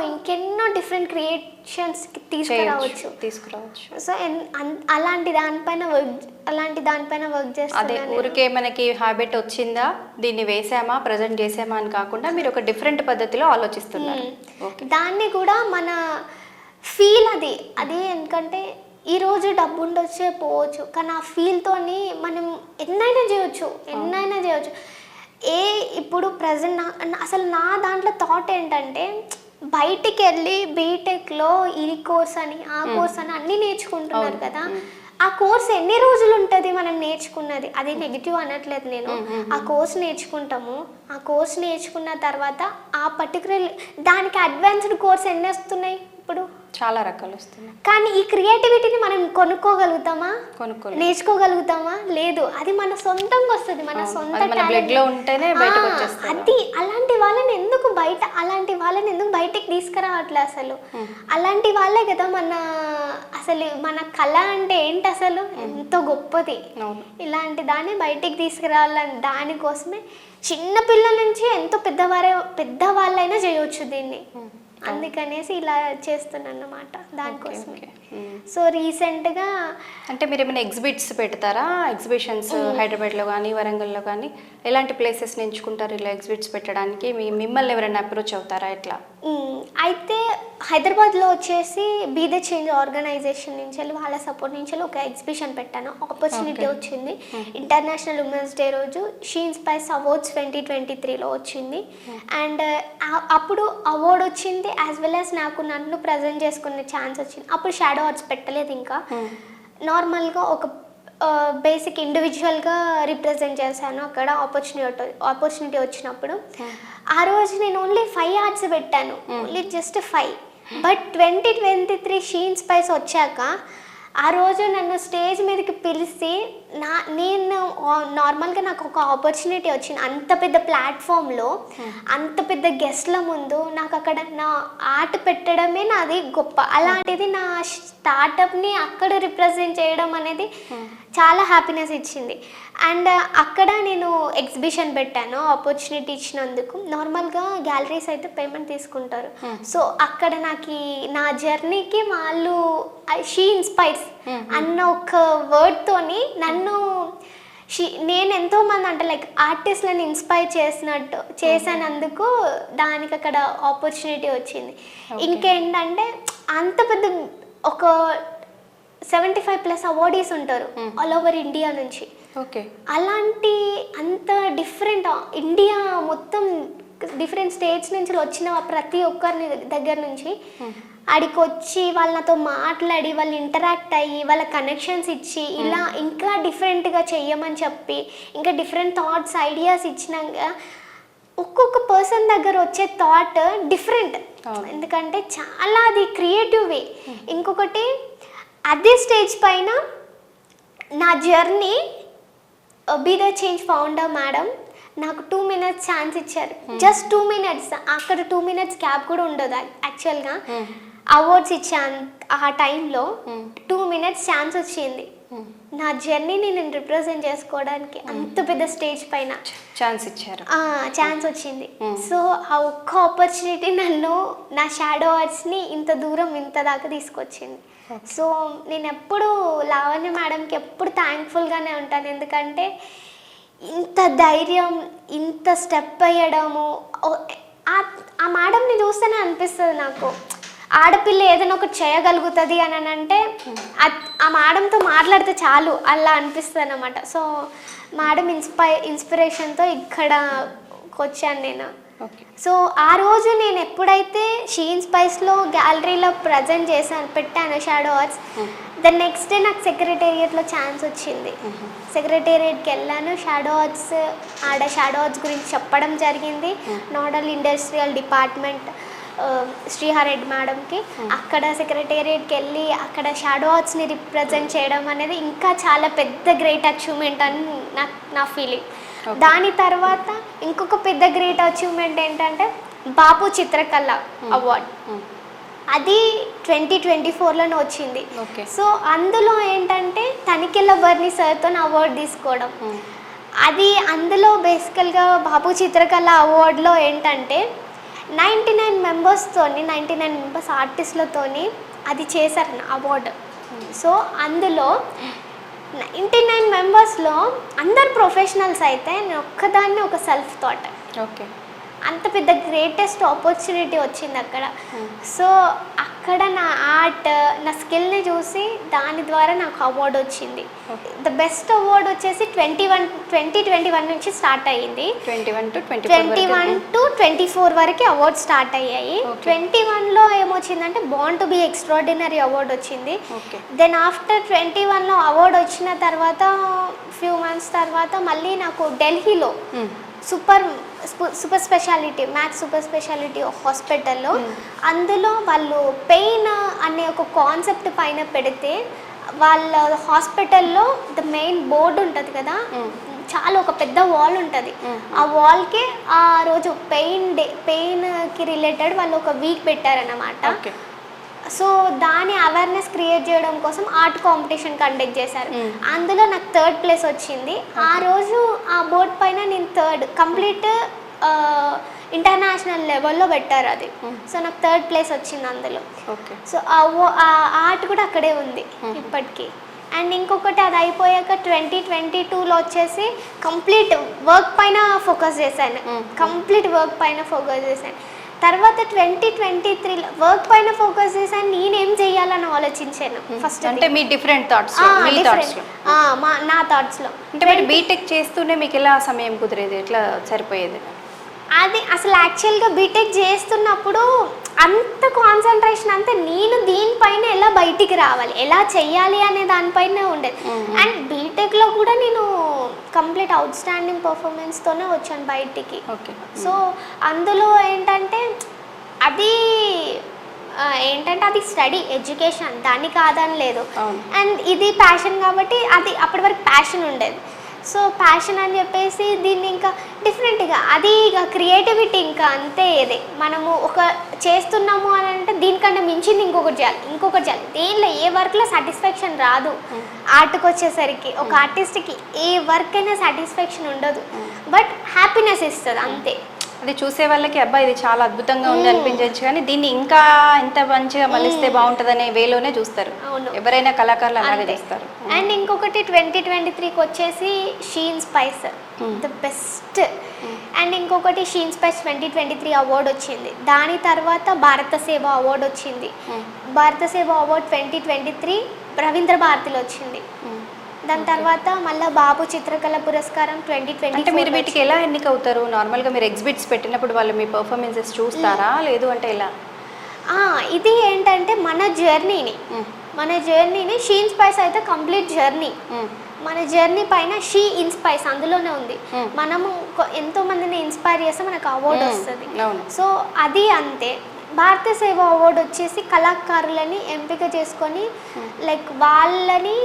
ఇంకెన్నో డిఫరెంట్ క్రియేషన్స్కి తీసుకురావచ్చు. సో అలాంటి దానిపైన వర్క్ చేస్తే అదే ఊరికే మనకి హ్యాబిట్ వచ్చిందా, దీన్ని వేసామా ప్రజెంట్ చేసామా అని కాకుండా మీరు ఒక డిఫరెంట్ పద్ధతిలో ఆలోచిస్తున్నారు. దాన్ని కూడా మన ఫీల్ అది ఎందుకంటే ఈరోజు డబ్బు ఉండొచ్చే పోవచ్చు, కానీ ఆ ఫీల్తోని మనం ఎన్నైనా చేయొచ్చు. ఇప్పుడు ప్రజెంట్ అసలు నా దాంట్లో థాట్ ఏంటంటే, బయటికి వెళ్ళి బీటెక్లో ఈ కోర్స్ అని ఆ కోర్స్ అని అన్నీ నేర్చుకుంటున్నారు కదా, ఆ కోర్స్ ఎన్ని రోజులు ఉంటుంది మనం నేర్చుకున్నది? అది నెగిటివ్ అనట్లేదు నేను. ఆ కోర్స్ నేర్చుకుంటాము, ఆ కోర్స్ నేర్చుకున్న తర్వాత ఆ పర్టికులర్ దానికి అడ్వాన్స్డ్ కోర్స్ ఎన్ని వస్తున్నాయి ఇప్పుడు? చాలా రకాలు వస్తున్నాయి. కానీ ఈ క్రియేటివిటీని మనం కొనుక్కోగలుగుతామా? నేర్చుకోగలుగుతామా? లేదు. అది మన సొంతంగా వస్తుంది, మన సొంత బ్లడ్లో ఉంటేనే బయటకు వచ్చేస్తుంది. అది అలాంటి వాళ్ళని ఎందుకు బయటికి తీసుకురావట్లే అసలు? అలాంటి వాళ్ళే కదా మన కళ అంటే ఏంటి అసలు ఎంతో గొప్పది. ఇలాంటి దాన్ని బయటికి తీసుకురావాలని దానికోసమే చిన్న పిల్లల నుంచి ఎంతో పెద్దవాళ్ళైనా చేయవచ్చు దీన్ని. అందుకనేసి ఇలా చేస్తున్నాను అన్నమాట దానికోసమే. సో రీసెంట్గా అంటే మీరు ఏమైనా ఎగ్జిబిట్స్ పెడతారా? ఎగ్జిబిషన్స్ హైదరాబాద్లో కానీ వరంగల్లో కానీ ఎలాంటి ప్లేసెస్ ఎంచుకుంటారు ఇలా ఎగ్జిబిట్స్ పెట్టడానికి? మిమ్మల్ని ఎవరైనా అప్రోచ్ అవుతారా ఎట్లా? అయితే హైదరాబాద్లో వచ్చేసి బీ ద చేంజ్ ఆర్గనైజేషన్ నుంచి వాళ్ళ సపోర్ట్ నుంచి ఒక ఎగ్జిబిషన్ పెట్టాను. ఆపర్చునిటీ వచ్చింది. ఇంటర్నేషనల్ ఉమెన్స్ డే రోజు షీ ఇన్స్పైర్స్ అవార్డ్స్ 2023లో వచ్చింది. అండ్ అప్పుడు అవార్డు వచ్చింది, యాజ్ వెల్ యాజ్ నన్ను ప్రజెంట్ చేసుకునే ఛాన్స్ వచ్చింది. అప్పుడు షాడో ఆర్ట్స్ పెట్టలేదు, ఇంకా నార్మల్గా ఒక బేసిక్ ఇండివిజువల్గా రిప్రజెంట్ చేశాను అక్కడ ఆపర్చునిటీ వచ్చినప్పుడు. ఆ రోజు నేను ఓన్లీ 5 ఆర్ట్స్ పెట్టాను, only just 5. But 2023 she inspires వచ్చాక ఆ రోజు నన్ను స్టేజ్ మీదకి పిలిచి నేను నార్మల్గా నాకు ఒక ఆపర్చునిటీ వచ్చింది. అంత పెద్ద ప్లాట్ఫామ్లో అంత పెద్ద గెస్ట్ల ముందు నాకు అక్కడ నా ఆర్ట్ పెట్టడమే నాది గొప్ప. అలాంటిది నా స్టార్టప్ని అక్కడ రిప్రజెంట్ చేయడం అనేది చాలా హ్యాపీనెస్ ఇచ్చింది. అండ్ అక్కడ నేను ఎగ్జిబిషన్ పెట్టాను ఆపర్చునిటీ ఇచ్చినందుకు. నార్మల్గా గ్యాలరీస్ అయితే పేమెంట్ తీసుకుంటారు. సో అక్కడ నాకు నా జర్నీకి వాళ్ళు షీ ఇన్స్పైర్స్ అన్న ఒక వర్డ్తోని నేను ఎంతోమంది అంటే లైక్ ఆర్టిస్ట్లను ఇన్స్పైర్ చేసినందుకు దానికి అక్కడ ఆపర్చునిటీ వచ్చింది. ఇంకేంటంటే అంత పెద్ద ఒక 75+ అవార్డీస్ ఉంటారు ఆల్ ఓవర్ ఇండియా నుంచి. అలాంటి అంత డిఫరెంట్ ఇండియా మొత్తం డిఫరెంట్ స్టేట్స్ నుంచి వచ్చిన ప్రతి ఒక్కరి దగ్గర నుంచి ఆడికి వచ్చి వాళ్ళతో మాట్లాడి వాళ్ళు ఇంటరాక్ట్ అయ్యి వాళ్ళ కనెక్షన్స్ ఇచ్చి ఇలా ఇంకా డిఫరెంట్గా చెయ్యమని చెప్పి ఇంకా డిఫరెంట్ థాట్స్ ఐడియాస్ ఇచ్చినాక ఒక్కొక్క పర్సన్ దగ్గర వచ్చే థాట్ డిఫరెంట్. ఎందుకంటే చాలా అది క్రియేటివ్ వే. ఇంకొకటి అదే స్టేజ్ పైన నా journey be the change founder madam నాకు 2 minutes ఛాన్స్ ఇచ్చారు. Just 2 minutes. అక్కడ 2 minutes క్యాబ్ కూడా ఉండదు యాక్చువల్గా. అవార్డ్స్ ఇచ్చే ఆ టైంలో 2 minutes ఛాన్స్ వచ్చింది నా జర్నీని నేను రిప్రజెంట్ చేసుకోవడానికి. అంత పెద్ద స్టేజ్ పైన ఛాన్స్ ఇచ్చారు. ఛాన్స్ వచ్చింది. సో ఆ ఒక్క ఆపర్చునిటీ నన్ను నా షాడో ఆర్ట్స్ని ఇంత దూరం ఇంత దాకా తీసుకొచ్చింది. సో నేను ఎప్పుడు లావణ్య మేడంకి ఎప్పుడు థ్యాంక్ఫుల్గానే ఉంటాను. ఎందుకంటే ఇంత ధైర్యం, ఇంత స్టెప్ వేయడము, ఆ మేడంని చూస్తేనే అనిపిస్తుంది నాకు ఆడపిల్ల ఏదైనా ఒకటి చేయగలుగుతుంది అని అంటే ఆ మేడంతో మాట్లాడితే చాలు అలా అనిపిస్తుంది అన్నమాట. సో మేడం ఇన్స్పిరేషన్తో ఇక్కడికి వచ్చాను నేను. సో ఆ రోజు నేను ఎప్పుడైతే షీ ఇన్స్పైర్స్లో గ్యాలరీలో ప్రజెంట్ పెట్టాను shadow arts, the next day నాకు సెక్రటేరియట్లో ఛాన్స్ వచ్చింది. సెక్రటేరియట్కి వెళ్ళాను. షాడో ఆర్ట్స్ గురించి చెప్పడం జరిగింది. నోడల్ ఇండస్ట్రియల్ డిపార్ట్మెంట్ శ్రీహారెడ్డి మేడంకి. అక్కడ సెక్రటేరియట్కి వెళ్ళి అక్కడ షాడో ఆర్ట్స్ని రిప్రజెంట్ చేయడం అనేది ఇంకా చాలా పెద్ద గ్రేట్ అచీవ్మెంట్ అని నా ఫీలింగ్. దాని తర్వాత ఇంకొక పెద్ద గ్రేట్ అచీవ్మెంట్ ఏంటంటే బాపు చిత్రకళ అవార్డ్. అది 2024లోనే వచ్చింది. సో అందులో ఏంటంటే తనికెళ్ళ బర్ని సార్తో అవార్డు తీసుకోవడం. అది అందులో బేసికల్గా బాపు చిత్రకళ అవార్డులో ఏంటంటే 99 మెంబర్స్ ఆర్టిస్టులతోని అది చేశారు అవార్డు. సో అందులో 99 మెంబర్స్లో అందరు ప్రొఫెషనల్స్ అయితే నేను ఒక్కదాన్ని ఒక సెల్ఫ్ థాట్. ఓకే, అంత పెద్ద గ్రేటెస్ట్ ఆపర్చునిటీ వచ్చింది అక్కడ. సో అక్కడ నా ఆర్ట్, నా స్కిల్ని చూసి దాని ద్వారా నాకు అవార్డు వచ్చింది. ద బెస్ట్ అవార్డు వచ్చేసి 2021 నుంచి స్టార్ట్ అయ్యింది. 21 to 24 వరకు అవార్డు స్టార్ట్ అయ్యాయి. 21లో ఏమొచ్చిందంటే bound to be extraordinary award వచ్చింది. దెన్ ఆఫ్టర్ 21లో అవార్డు వచ్చిన తర్వాత ఫ్యూ మంత్స్ తర్వాత మళ్ళీ నాకు ఢిల్లీలో super speciality maths super speciality హాస్పిటల్లో అందులో వాళ్ళు పెయిన్ అనే ఒక కాన్సెప్ట్ పైన పెడితే వాళ్ళ హాస్పిటల్లో ద మెయిన్ బోర్డు ఉంటుంది కదా, చాలా ఒక పెద్ద వాల్ ఉంటుంది. ఆ వాల్కి ఆ రోజు పెయిన్కి రిలేటెడ్ వాళ్ళు ఒక వీక్ పెట్టారన్నమాట. సో దాని అవేర్నెస్ క్రియేట్ చేయడం కోసం ఆర్ట్ కాంపిటీషన్ కండక్ట్ చేశారు. అందులో నాకు 3rd ప్లేస్ వచ్చింది. ఆ రోజు ఆ బోర్డ్ పైన నేను 3rd కంప్లీట్ ఇంటర్నేషనల్ లెవెల్లో పెట్టారు అది. సో నాకు 3rd ప్లేస్ వచ్చింది అందులో. సో ఆ ఆర్ట్ కూడా అక్కడే ఉంది ఇప్పటికీ. అండ్ ఇంకొకటి అది అయిపోయాక 2022లో వచ్చేసి కంప్లీట్ వర్క్ పైన ఫోకస్ చేశాను. తర్వాత 2023లో వర్క్ పైన ఫోకస్ చేశాను. నేనేం చేయాలని ఆలోచించాను ఫస్ట్. అంటే మీ డిఫరెంట్ థాట్స్, నా థాట్స్లో. అంటే మీరు బీటెక్ చేస్తూనే మీకు ఎలా సమయం కుదిరేది, ఎట్లా సరిపోయేది? అది అసలు యాక్చువల్గా బీటెక్ చేస్తున్నప్పుడు అంత కాన్సన్ట్రేషన్ అంతా నేను దీనిపైన ఎలా బయటికి రావాలి, ఎలా చెయ్యాలి అనే దానిపైనే ఉండేది. అండ్ బీటెక్లో కూడా నేను కంప్లీట్ అవుట్ స్టాండింగ్ పర్ఫార్మెన్స్తోనే వచ్చాను బయటికి. సో అందులో ఏంటంటే అది స్టడీ ఎడ్యుకేషన్, దాన్ని కాదని లేదు. అండ్ ఇది ప్యాషన్ కాబట్టి అది అప్పటి వరకు ప్యాషన్ ఉండేది. సో ప్యాషన్ అని చెప్పేసి దీన్ని ఇంకా డిఫరెంట్గా అది ఇక క్రియేటివిటీ ఇంకా అంతే. ఏదే మనము ఒక చేస్తున్నాము అని అంటే దీనికంటే మించింది ఇంకొకటి చేయాలి. దేనిలో ఏ వర్క్లో సాటిస్ఫాక్షన్ రాదు. ఆర్ట్కి వచ్చేసరికి ఒక ఆర్టిస్ట్కి ఏ వర్క్ అయినా సాటిస్ఫాక్షన్ ఉండదు, బట్ హ్యాపీనెస్ ఇస్తుంది అంతే. అది చూసే వాళ్ళకి అబ్బాయి ఇది చాలా అద్భుతంగా ఉంది అనిపించవచ్చు, కానీ దీన్ని ఇంకా ఎంత మంచిగా మలిస్తే బాగుంటుంది అనే వేలోనే చూస్తారు. ఎవరైనా కళాకారులు అలాగే చేస్తారు. అండ్ ఇంకొకటి 2023కి వచ్చేసి she inspires the best. And ఇంకొకటి షీ ఇన్స్పైర్స్ 2023 అవార్డు వచ్చింది. దాని తర్వాత భారత సేవ అవార్డు వచ్చింది. భారత సేవ అవార్డు 2023 రవీంద్ర భారతిలో వచ్చింది. దాని తర్వాత మళ్ళీ బాబు చిత్రకళ పురస్కారం 2020. అంటే మీరు వీటికి ఎలా ఎన్నిక అవుతారు? నార్మల్గా మీరు ఎగ్జిబిట్స్ పెట్టినప్పుడు వాళ్ళు మీ పర్ఫార్మెన్సెస్ చూస్తారా, లేదు అంటే ఎలా? ఇది ఏంటంటే మన జర్నీని షీ ఇన్స్పైర్స్ అయితే కంప్లీట్ జర్నీ. మన జర్నీ పైన షీ ఇన్స్పైర్స్ అందులోనే ఉంది. మనము ఎంతో మందిని ఇన్స్పైర్ చేస్తే మనకు అవార్డు వస్తుంది. సో అది అంతే. భారత సేవ అవార్డు వచ్చేసి కళాకారులని ఎంపిక చేసుకొని లైక్ వాళ్ళని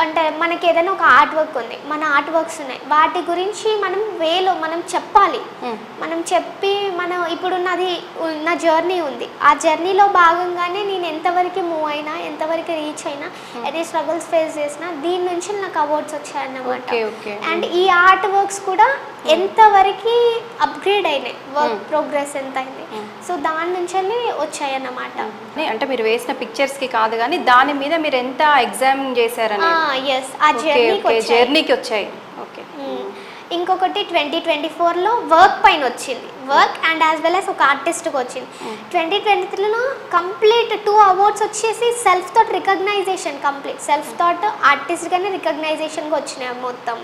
అంటే మనకి ఏదైనా ఒక ఆర్ట్ వర్క్ ఉంది, మన ఆర్ట్ వర్క్స్ ఉన్నాయి, వాటి గురించి మనం వేలో మనం చెప్పాలి. మనం చెప్పి మనం ఇప్పుడున్నది నా జర్నీ ఉంది, ఆ జర్నీలో భాగంగానే నేను ఎంతవరకు మూవ్ అయినా, ఎంతవరకు రీచ్ అయినా, ఎన్ని స్ట్రగుల్స్ ఫేస్ చేసినా, దీని నుంచి నాకు అవార్డ్స్ వచ్చాయన్నమాట. అండ్ ఈ ఆర్ట్ వర్క్స్ కూడా ఎంతవరకు అప్గ్రేడ్ అయినాయి, వర్క్ ప్రోగ్రెస్ ఎంత అయింది, సో దాని నుంచి వచ్చాయన్నమాట. అంటే మీరు వేసిన పిక్చర్స్ కి కాదు కానీ దాని మీద మీరు ఎంత ఎగ్జామిన్ చేశారని? ఎస్, ఆ జర్నీకి వచ్చాయి. ఓకే. ఇంకొకటి 2024లో వర్క్ పైన వచ్చింది, work and as well as ఒక ఆర్టిస్ట్కి వచ్చింది. 2023లో కంప్లీట్ 2 అవార్డ్స్ వచ్చేసి self thought recognition, complete self thought ఆర్టిస్ట్గానే రికగ్నైజేషన్గా వచ్చినాయి మొత్తం.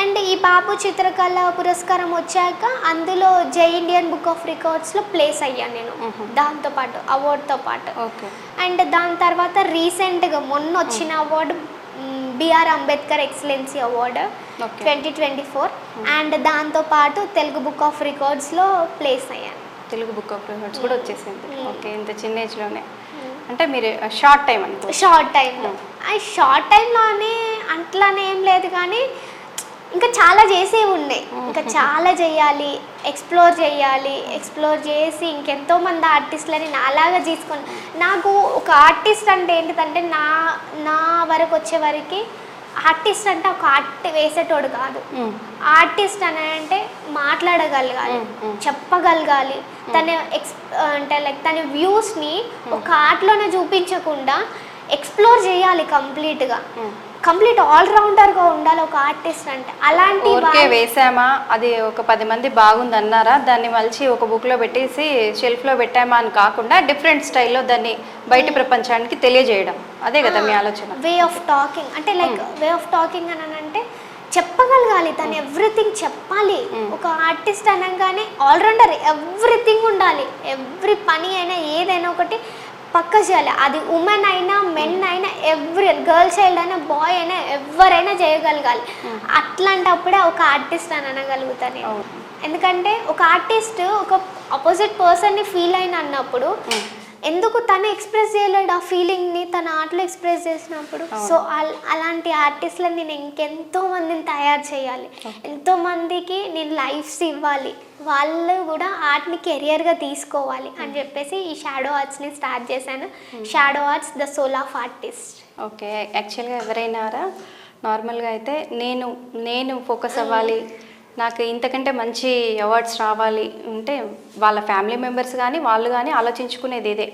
అండ్ ఈ బాబు చిత్రకళ పురస్కారం వచ్చాక అందులో జై ఇండియన్ బుక్ ఆఫ్ రికార్డ్స్లో ప్లేస్ అయ్యాను నేను, దాంతోపాటు అవార్డ్తో పాటు. అండ్ దాని తర్వాత రీసెంట్గా మొన్న వచ్చిన award BR Ambedkar excellency award 2024. And దాంతోపాటు తెలుగు బుక్ ఆఫ్ రికార్డ్స్లో ప్లేస్ అయ్యాను. తెలుగు బుక్ ఆఫ్ రికార్డ్స్ కూడా వచ్చేసింది. ఓకే, ఇంత చిన్న ఏజ్లోనే. అంటే మీరు షార్ట్ టైం అనుకో, షార్ట్ టైంలోనే అట్లానే ఏం లేదు కానీ ఇంకా చాలా చేసేవి ఉన్నాయి, ఇంకా చాలా చేయాలి, ఎక్స్ప్లోర్ చేసి ఇంకెంతో మంది ఆర్టిస్టులని నాలాగా తీసుకొని. నాకు ఒక ఆర్టిస్ట్ అంటే ఏంటిదంటే నా వరకు వచ్చేవరకు ఆర్టిస్ట్ అంటే ఒక ఆర్ట్ వేసేటోడు కాదు. ఆర్టిస్ట్ అని అంటే మాట్లాడగలగాలి, చెప్పగలగాలి, అంటే లైక్ తన వ్యూస్ని ఒక ఆర్ట్లోనే చూపించకుండా ఎక్స్ప్లోర్ చేయాలి కంప్లీట్ ఆల్రౌండర్గా ఉండాలి ఒక ఆర్టిస్ట్ అంటే. అలాంటి వేసామా, అది ఒక 10 మంది బాగుంది అన్నారా, దాన్ని మలిచి ఒక బుక్లో పెట్టేసి షెల్ఫ్లో పెట్టామా అని కాకుండా డిఫరెంట్ స్టైల్లో దాన్ని బయట ప్రపంచానికి తెలియజేయడం, అదే కదా మీ ఆలోచన? వే ఆఫ్ టాకింగ్ అంటే లైక్ వే ఆఫ్ టాకింగ్ అని అంటే చెప్పగలగాలి, తను ఎవ్రీథింగ్ చెప్పాలి. ఒక ఆర్టిస్ట్ అనగానే ఆల్రౌండర్, ఎవ్రీథింగ్ ఉండాలి, ఎవ్రీ పని అయినా ఏదైనా ఒకటి పక్క చేయాలి. అది ఉమెన్ అయినా మెన్ అయినా గర్ల్ చైల్డ్ అయినా బాయ్ అయినా ఎవరైనా చేయగలగాలి. అట్లాంటప్పుడే ఒక ఆర్టిస్ట్ అని అనగలుగుతాను నేను. ఎందుకంటే ఒక ఆర్టిస్ట్ ఒక ఆపోజిట్ పర్సన్ని ఫీల్ అయిన అన్నప్పుడు ఎందుకు తను ఎక్స్ప్రెస్ చేయలేడు ఆ ఫీలింగ్ని తన ఆర్ట్లో ఎక్స్ప్రెస్ చేసినప్పుడు. సో అలాంటి ఆర్టిస్ట్లను నేను ఇంకెంతో మందిని తయారు చేయాలి, ఎంతోమందికి నేను లైఫ్స్ ఇవ్వాలి, వాళ్ళు కూడా ఆర్ట్ని కెరియర్గా తీసుకోవాలి అని చెప్పేసి ఈ షాడో ఆర్ట్స్ని స్టార్ట్ చేశాను. Shadow arts the soul of artist. Okay, యాక్చువల్గా ఎవరైనా నార్మల్గా అయితే నేను ఫోకస్ అవ్వాలి, నాకు ఇంతకంటే మంచి అవార్డ్స్ రావాలి అంటే వాళ్ళ ఫ్యామిలీ మెంబర్స్ కానీ వాళ్ళు కానీ ఆలోచించుకునేది ఇదే.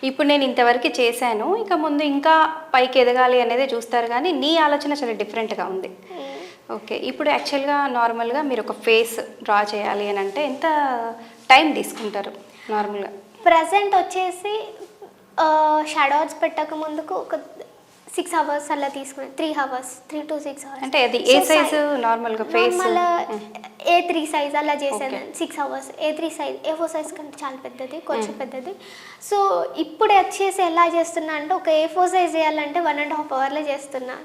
ఇప్పుడు నేను ఇంతవరకు చేశాను, ఇక ముందు ఇంకా పైకి ఎదగాలి అనేది చూస్తారు, కానీ నీ ఆలోచన చాలా డిఫరెంట్గా ఉంది. ఓకే, ఇప్పుడు యాక్చువల్గా నార్మల్గా మీరు ఒక ఫేస్ డ్రా చేయాలి అని అంటే ఎంత టైం తీసుకుంటారు నార్మల్గా? ప్రజెంట్ వచ్చేసి షాడో ఆర్ట్స్ పెట్టక ముందుకు ఒక 6 hours అలా తీసుకుని 3 hours 3 to 6 hours. అంటే అది ఏ సైజు నార్మల్గా ఫేస్? A3 సైజ్ అలా చేశాను 6 hours. A3 size, A4 size కంటే చాలా పెద్దది, కొంచెం పెద్దది. సో ఇప్పుడు వచ్చేసి ఎలా చేస్తున్నా అంటే ఒక A4 సైజ్ చేయాలంటే 1.5 hourలో చేస్తున్నా.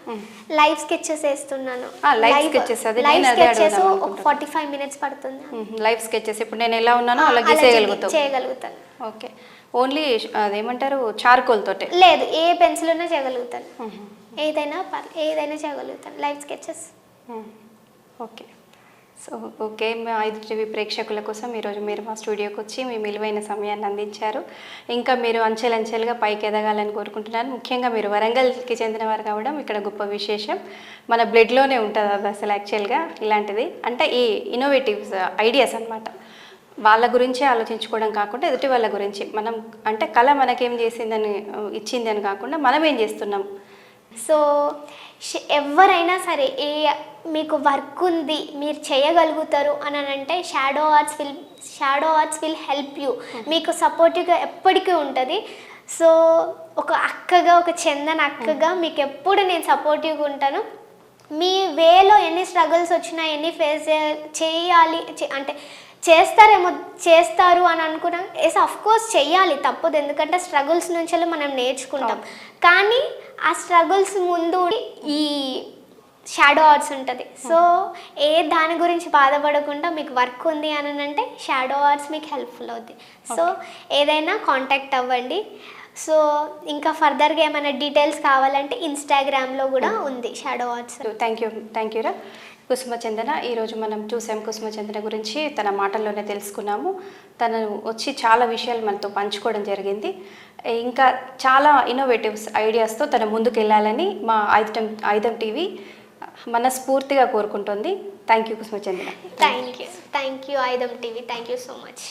లైవ్ స్కెచెస్ వేస్తున్నాను. లైవ్ స్కెచెస్ ఒక 45 minutes పడుతుంది. లైవ్ స్కెచెస్ ఇప్పుడు నేను ఎలా ఉన్నానో అలా చేయగలుగుతాను. ఓకే, ఓన్లీ అదేమంటారు చార్కోల్ తోటే? లేదు, ఏ పెన్సిల్ ఉన్నా చేయగలుగుతాను, ఏదైనా చేయగలుగుతాను live sketches. Okay, so okay, మా 5 టీవీ ప్రేక్షకుల కోసం ఈరోజు మీరు మా స్టూడియోకి వచ్చి మీ విలువైన సమయాన్ని అందించారు. ఇంకా మీరు అంచెలంచెలుగా పైకి ఎదగాలని కోరుకుంటున్నాను. ముఖ్యంగా మీరు వరంగల్కి చెందినవారు కావడం ఇక్కడ గొప్ప విశేషం. మన బ్లడ్లోనే ఉంటుంది అది అసలు యాక్చువల్గా ఇలాంటిది. అంటే ఈ ఇన్నోవేటివ్ ఐడియాస్ అన్నమాట, వాళ్ళ గురించే ఆలోచించుకోవడం కాకుండా ఎదుటి వాళ్ళ గురించి. మనం అంటే కళ మనకేం ఇచ్చింది అని కాకుండా మనం ఏం చేస్తున్నాం. సో ఎవరైనా సరే మీకు వర్క్ ఉంది, మీరు చేయగలుగుతారు అని అంటే shadow arts will help you. మీకు సపోర్టివ్గా ఎప్పటికీ ఉంటుంది. సో ఒక అక్కగా, ఒక చందన అక్కగా మీకు ఎప్పుడు నేను సపోర్టివ్గా ఉంటాను. మీ వేలో ఎన్ని స్ట్రగుల్స్ వచ్చినా, ఎన్ని ఫేస్ చేయాలి అంటే చేస్తారు అని అనుకున్నాం. ఎస్, అఫ్ కోర్స్ చెయ్యాలి, తప్పదు. ఎందుకంటే స్ట్రగుల్స్ నుంచి మనం నేర్చుకుంటాం. కానీ ఆ స్ట్రగుల్స్ ముందు ఈ షాడో ఆర్ట్స్ ఉంటుంది. సో దాని గురించి బాధపడకుండా మీకు వర్క్ ఉంది అని అంటే షాడో ఆర్ట్స్ మీకు హెల్ప్ఫుల్ అవుతుంది. సో ఏదైనా కాంటాక్ట్ అవ్వండి. సో ఇంకా ఫర్దర్గా ఏమైనా డీటెయిల్స్ కావాలంటే ఇన్స్టాగ్రామ్లో కూడా ఉంది షాడో ఆర్ట్స్. థ్యాంక్ యూరా కుసుమచందన. ఈరోజు మనం చూసాం కుసుమచందన గురించి, తన మాటల్లోనే తెలుసుకున్నాము. తను వచ్చి చాలా విషయాలు మనతో పంచుకోవడం జరిగింది. ఇంకా చాలా ఇన్నోవేటివ్ ఐడియాస్తో తను ముందుకు వెళ్ళాలని మా ఐదం టీవీ మనస్ఫూర్తిగా కోరుకుంటుంది. Thank you Kusuma Chandana. Thank you iDream TV, thank you so much.